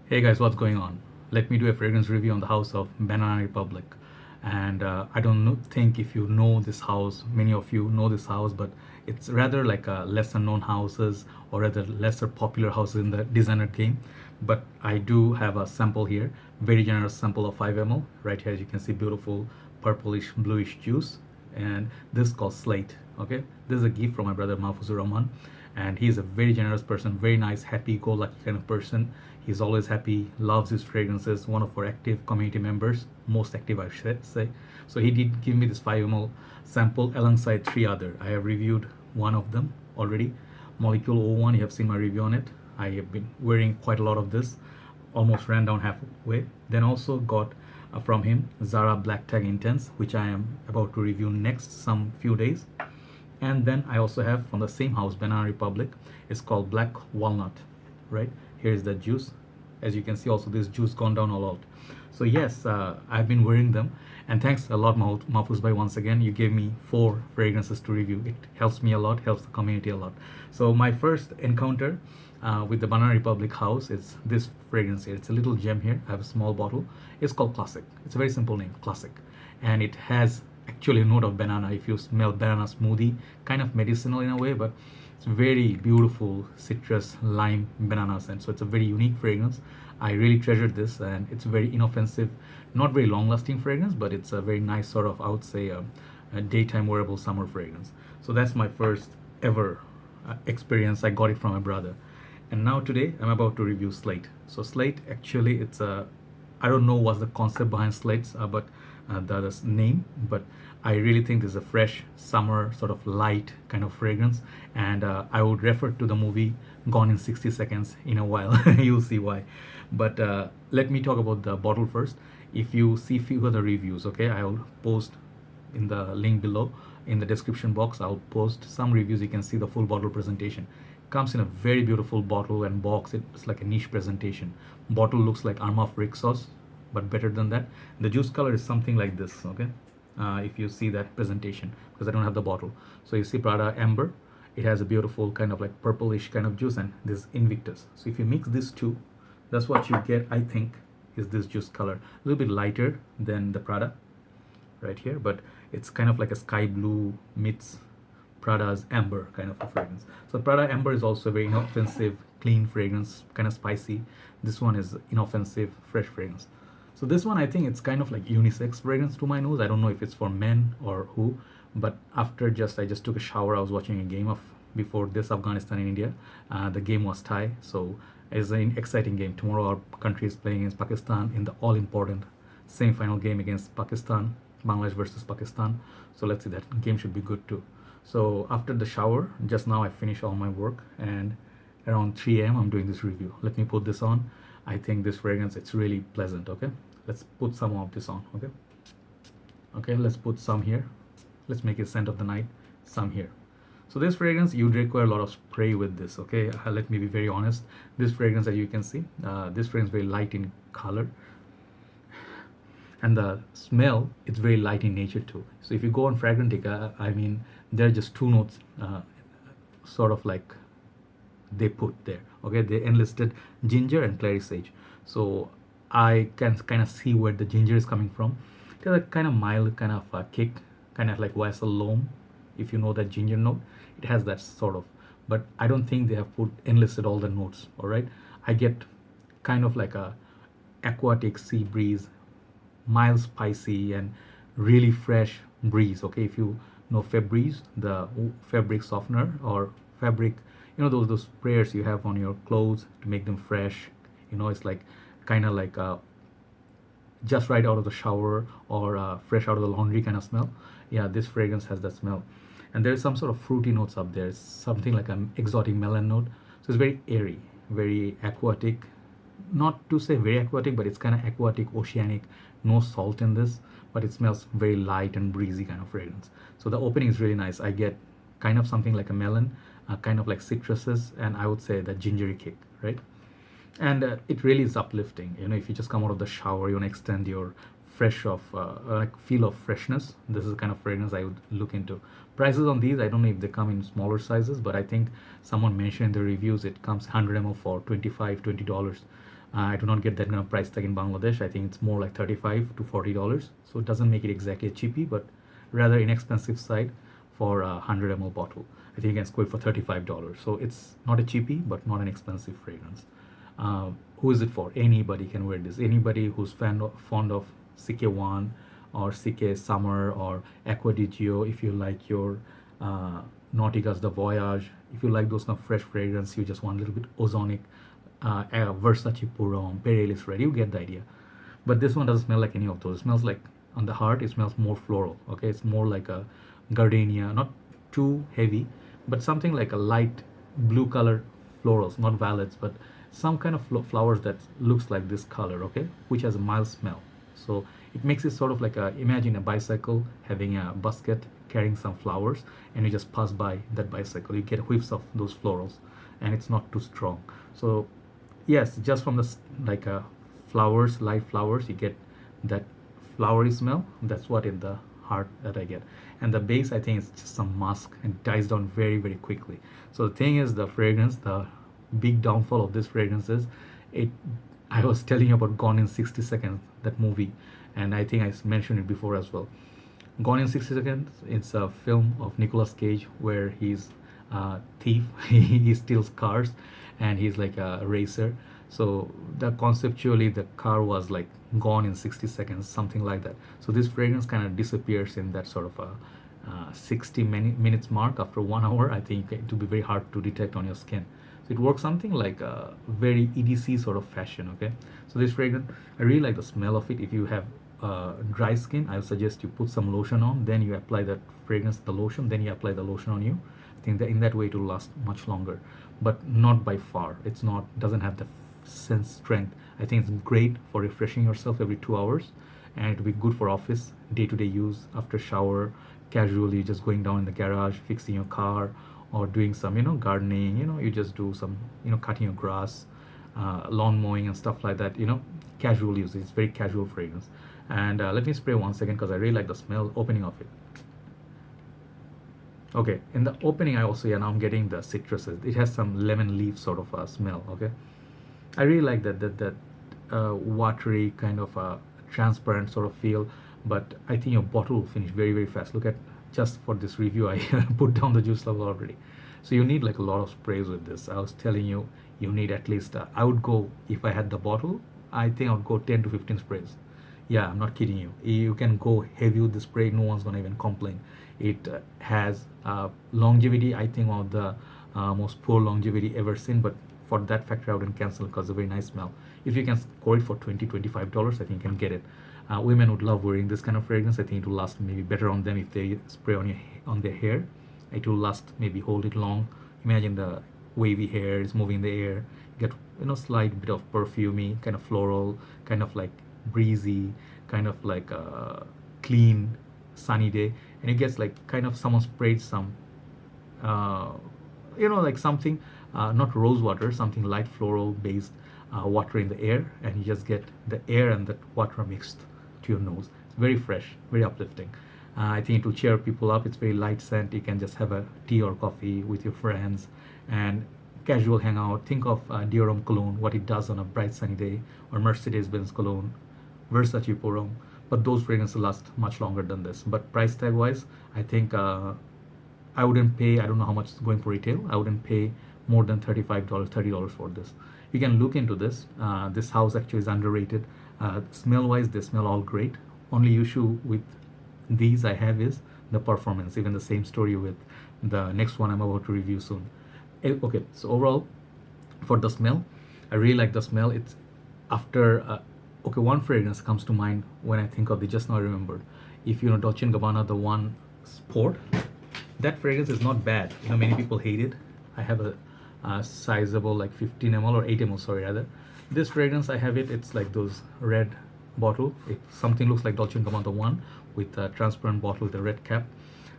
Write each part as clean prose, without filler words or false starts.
Hey guys, what's going on? Let me do a fragrance review on the house of Banana Republic. And I don't think if you know this house, many of you know this house, but it's rather like a lesser known houses or rather lesser popular houses in the designer game. But I do have a sample here, very generous sample of 5 ml. Right here, as you can see, beautiful purplish bluish juice. And this is called Slate. Okay, this is a gift from my brother Mahfuzur Rahman, and he's a very generous person, very nice, happy-go-lucky kind of person. He's always happy, loves his fragrances. One of our active community members, most active I should say. So he did give me this 5 ml sample alongside three other. I have reviewed one of them already. Molecule 01, you have seen my review on it. I have been wearing quite a lot of this, almost ran down halfway. Then also got from him Zara Black Tag Intense, which I am about to review next some few days. And then I also have from the same house, Banana Republic. It's called Black Walnut, right? Here's the juice. As you can see, also this juice gone down a lot. So yes, I've been wearing them, and thanks a lot, Mahfouz Bhai. Once again, you gave me 4 fragrances to review. It helps me a lot, helps the community a lot. So my first encounter with the Banana Republic house is this fragrance here. It's a little gem here. I have a small bottle. It's called Classic. It's a very simple name, Classic, and it has actually a note of banana. If you smell banana smoothie, kind of medicinal in a way, but it's very beautiful citrus lime banana scent. So it's a very unique fragrance. I really treasured this, and it's very inoffensive, not very long lasting fragrance, but it's a very nice sort of, I would say, a daytime wearable summer fragrance. So that's my first ever experience. I got it from my brother. And now today I'm about to review Slate. So Slate, actually, it's a, I don't know what's the concept behind Slates, but the name, but I really think this is a fresh summer sort of light kind of fragrance, and I would refer to the movie Gone in 60 Seconds in a while. You'll see why. But let me talk about the bottle first. If you see few other reviews, okay, I'll post in the link below in the description box. I'll post some reviews. You can see the full bottle presentation. Comes in a very beautiful bottle and box. It's like a niche presentation. Bottle looks like Arma of Rick sauce, but better than that. The juice color is something like this, okay? If you see that presentation, because I don't have the bottle. So you see Prada Amber. It has a beautiful kind of like purplish kind of juice, and this Invictus. So if you mix these two, that's what you get, I think, is this juice color. A little bit lighter than the Prada right here, but it's kind of like a sky blue meets Prada's Amber kind of a fragrance. So Prada Amber is also a very inoffensive, clean fragrance, kind of spicy. This one is inoffensive, fresh fragrance. So this one, I think it's kind of like unisex fragrance to my nose. I don't know if it's for men or who, but after I just took a shower. I was watching a game of before this Afghanistan and India. The game was tie, so it's an exciting game. Tomorrow our country is playing against Pakistan in the all important semi-final game against Pakistan, Bangladesh versus Pakistan. So let's see, that game should be good too. So after the shower, just now I finished all my work, and around 3 a.m. I'm doing this review. Let me put this on. I think this fragrance, it's really pleasant, okay? Let's put some of this on, okay? Okay, let's put some here. Let's make it scent of the night, some here. So this fragrance, you'd require a lot of spray with this, okay? Let me be very honest. This fragrance, as you can see, this fragrance is very light in color. And the smell, it's very light in nature too. So if you go on Fragrantica, I mean, there are just two notes, sort of like they put there, okay? They enlisted ginger and clary sage. So I can kind of see where the ginger is coming from. There's a kind of mild kind of kick, kind of like Vaisal Loam, if you know that ginger note. It has that sort of, but I don't think they have put enlisted all the notes. All right, I get kind of like a aquatic sea breeze, mild spicy and really fresh breeze. Okay, if you know Febreze, the fabric softener or fabric, you know those sprayers you have on your clothes to make them fresh. You know, it's like kind of like just right out of the shower or fresh out of the laundry kind of smell. Yeah, this fragrance has that smell, and there's some sort of fruity notes up there. It's something like an exotic melon note. So it's very airy, very aquatic. Not to say very aquatic, but it's kind of aquatic, oceanic. No salt in this, but it smells very light and breezy kind of fragrance. So the opening is really nice. I get kind of something like a melon, kind of like citruses, and I would say that gingery kick, right? And it really is uplifting. You know, if you just come out of the shower, you want to extend your fresh of like feel of freshness, this is the kind of fragrance I would look into. Prices on these, I don't know if they come in smaller sizes, but I think someone mentioned in the reviews it comes 100 ml for $25-$20. I do not get that kind of price tag in Bangladesh. I think it's more like $35 to $40. So it doesn't make it exactly a cheapie, but rather inexpensive side for a 100 ml bottle. I think you can score it for $35. So it's not a cheapie, but not an expensive fragrance. Who is it for? Anybody can wear this. Anybody who's fond of CK1 or CK Summer or Aqua di Gio, if you like your Nautica's The Voyage, if you like those kind of fresh fragrance, you just want a little bit ozonic, Versace Purom, Perelis Red, you get the idea. But this one doesn't smell like any of those. It smells like, on the heart, it smells more floral. Okay, it's more like a gardenia, not too heavy, but something like a light blue color florals, not violets, but some kind of flowers that looks like this color. Okay, which has a mild smell. So it makes it sort of like imagine a bicycle having a basket carrying some flowers, and you just pass by that bicycle, you get whiffs of those florals, and it's not too strong. So yes, just from the like flowers, light flowers, you get that flowery smell. That's what in the heart that I get. And the base, I think, is just some musk and dies down very, very quickly. So the thing is, the fragrance, the big downfall of this fragrance is it. I was telling you about Gone in 60 Seconds, that movie, and I think I mentioned it before as well. Gone in 60 Seconds, it's a film of Nicolas Cage where he's a thief, he steals cars, and he's like a racer. So the conceptually, the car was like gone in 60 seconds, something like that. So this fragrance kind of disappears in that sort of a 60 minutes mark. After 1 hour, I think it will be very hard to detect on your skin. So it works something like a very EDC sort of fashion. Okay, so this fragrance, I really like the smell of it. If you have dry skin, I would suggest you put some lotion on, then you apply that fragrance, the lotion, then you apply the lotion on you. I think that in that way it will last much longer, but not by far. It's not, doesn't have the sense strength. I think it's great for refreshing yourself every 2 hours, and it'll be good for office, day-to-day use, after shower, casually just going down in the garage, fixing your car, or doing some gardening. You just do some cutting your grass, lawn mowing and stuff like that. Casual use. It's very casual fragrance. And let me spray once again because I really like the smell opening of it. Okay, in the opening, I also, now I'm getting the citruses. It has some lemon leaf sort of a smell. Okay, I really like that watery kind of transparent sort of feel. But I think your bottle will finish very, very fast. Look at, just for this review, I put down the juice level already. So you need like a lot of sprays with this. I was telling you, you need at least I would go, if I had the bottle, I think I would go 10 to 15 sprays. Yeah, I'm not kidding you. You can go heavy with the spray, no one's gonna even complain. It has longevity, I think one of the most poor longevity ever seen, but for that factor I wouldn't cancel because it's a very nice smell. If you can score it for $20-25, I think you can get it. Women would love wearing this kind of fragrance. I think it will last maybe better on them if they spray on their hair. It will last, maybe hold it long. Imagine the wavy hair is moving in the air. You get slight bit of perfumey, kind of floral, kind of like breezy, kind of like a clean sunny day, and it gets like kind of someone sprayed some like something, not rose water, something light floral based water in the air, and you just get the air and that water mixed to your nose. It's very fresh, very uplifting. I think it will cheer people up. It's very light scent. You can just have a tea or coffee with your friends and casual hangout. Think of Diorum cologne, what it does on a bright sunny day, or Mercedes-Benz cologne, Versace Purom. But those fragrances last much longer than this. But price tag wise, I think I wouldn't pay, I don't know how much it's going for retail. I wouldn't pay more than $35, $30 for this. You can look into this. This house actually is underrated. Smell wise, they smell all great. Only issue with these I have is the performance. Even the same story with the next one I'm about to review soon. Okay, so overall, for the smell, I really like the smell. It's after okay, one fragrance comes to mind when I think of it, just now I remembered. If you know Dolce & Gabbana, the one Sport, that fragrance is not bad. Many people hate it. I have a sizable like 15 ml or 8 ml, sorry, rather. This fragrance, I have it, it's like those red bottle. Something looks like Dolce & Gabbana one with a transparent bottle with a red cap.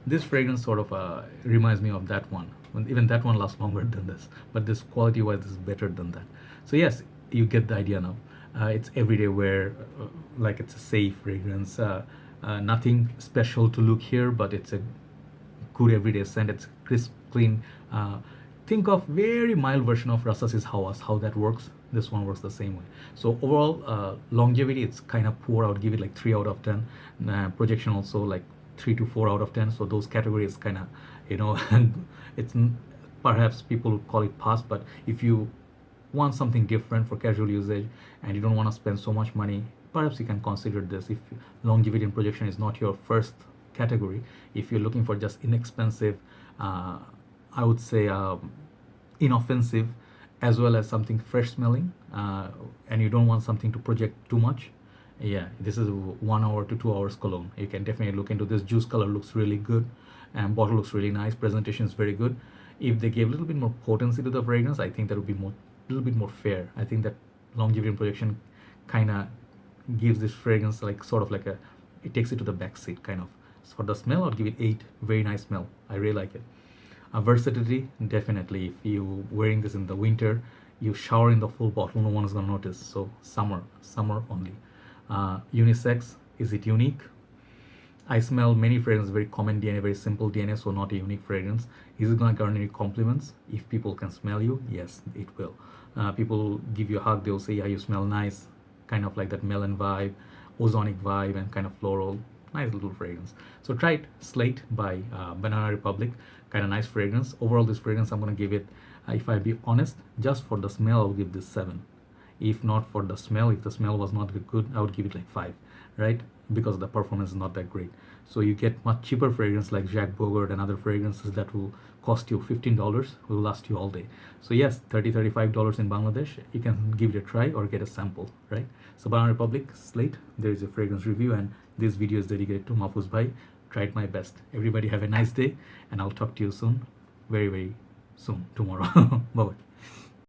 This fragrance sort of reminds me of that one. Even that one lasts longer than this, but this quality wise is better than that. So yes, you get the idea now. It's everyday wear, like it's a safe fragrance. Nothing special to look here, but it's a good everyday scent. It's crisp, clean. Think of very mild version of Rasasi's Hawas, how that works. This one works the same way. So overall, longevity, it's kind of poor. I would give it like 3 out of 10. Projection also like 3 to 4 out of 10. So those categories kind of, you know, it's perhaps people would call it pass, but if you want something different for casual usage and you don't want to spend so much money, perhaps you can consider this. If longevity and projection is not your first category, if you're looking for just inexpensive, I would say inoffensive, as well as something fresh smelling, and you don't want something to project too much, yeah, this is 1 hour to 2 hours cologne. You can definitely look into this. Juice color looks really good, and bottle looks really nice. Presentation is very good. If they gave a little bit more potency to the fragrance, I think that would be more, a little bit more fair. I think that longevity and projection kind of gives this fragrance like sort of like a, it takes it to the back seat kind of. So for the smell, I'll give it 8. Very nice smell. I really like it. Versatility, definitely. If you wearing this in the winter, you shower in the full bottle, no one is gonna notice. So summer only. Unisex, is it unique? I smell many fragrances, very common DNA, very simple DNA, so not a unique fragrance. Is it gonna garner any compliments? If people can smell you, yes, it will. People give you a hug, they'll say, yeah, you smell nice, kind of like that melon vibe, ozonic vibe, and kind of floral. Nice little fragrance. So try it. Slate by Banana Republic. Kind of nice fragrance. Overall, this fragrance, I'm gonna give it, if I be honest, just for the smell, I'll give this 7. If not for the smell, if the smell was not good, I would give it like 5, right? Because the performance is not that great. So you get much cheaper fragrance like Jacques Bogart and other fragrances that will cost you $15, will last you all day. So yes, $35 in Bangladesh, you can give it a try or get a sample, right? So Banana Republic, Slate, there is a fragrance review, and this video is dedicated to Mahfouz Bhai. Tried my best. Everybody have a nice day, and I'll talk to you soon, very, very soon, tomorrow. Bye-bye.